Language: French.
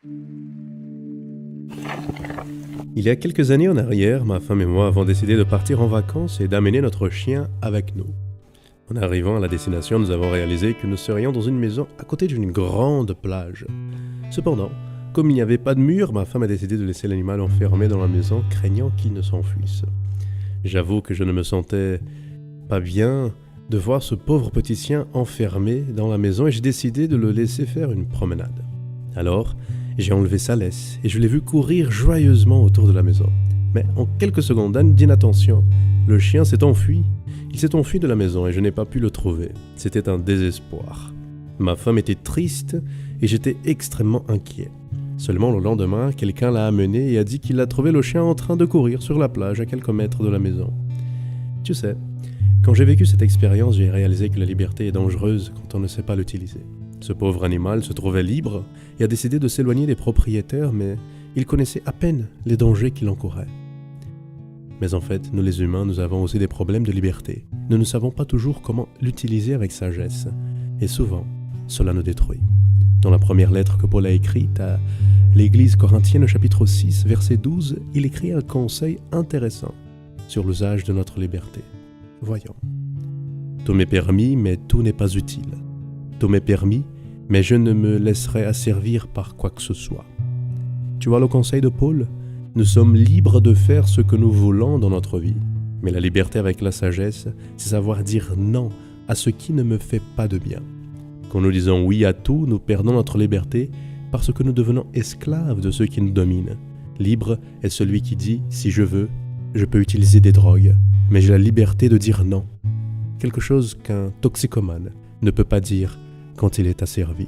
Il y a quelques années en arrière, ma femme et moi avons décidé de partir en vacances et d'amener notre chien avec nous. En arrivant à la destination, nous avons réalisé que nous serions dans une maison à côté d'une grande plage. Cependant, comme il n'y avait pas de mur, ma femme a décidé de laisser l'animal enfermé dans la maison, craignant qu'il ne s'enfuisse. J'avoue que je ne me sentais pas bien de voir ce pauvre petit chien enfermé dans la maison et j'ai décidé de le laisser faire une promenade. Alors, j'ai enlevé sa laisse et je l'ai vu courir joyeusement autour de la maison. Mais en quelques secondes d'inattention, le chien s'est enfui. Il s'est enfui de la maison et je n'ai pas pu le trouver. C'était un désespoir. Ma femme était triste et j'étais extrêmement inquiet. Seulement le lendemain, quelqu'un l'a amené et a dit qu'il a trouvé le chien en train de courir sur la plage à quelques mètres de la maison. Tu sais, quand j'ai vécu cette expérience, j'ai réalisé que la liberté est dangereuse quand on ne sait pas l'utiliser. Ce pauvre animal se trouvait libre et a décidé de s'éloigner des propriétaires, mais il connaissait à peine les dangers qu'il encourait. Mais en fait, nous les humains, nous avons aussi des problèmes de liberté. Nous ne savons pas toujours comment l'utiliser avec sagesse, et souvent, cela nous détruit. Dans la première lettre que Paul a écrite à l'Église corinthienne, au chapitre 6, verset 12, il écrit un conseil intéressant sur l'usage de notre liberté. Voyons. Tout m'est permis, mais tout n'est pas utile. Tout m'est permis, mais je ne me laisserai asservir par quoi que ce soit. Tu vois le conseil de Paul ? Nous sommes libres de faire ce que nous voulons dans notre vie. Mais la liberté avec la sagesse, c'est savoir dire non à ce qui ne me fait pas de bien. Quand nous disons oui à tout, nous perdons notre liberté parce que nous devenons esclaves de ceux qui nous dominent. Libre est celui qui dit « si je veux, je peux utiliser des drogues, mais j'ai la liberté de dire non ». Quelque chose qu'un toxicomane ne peut pas dire quand il est asservi.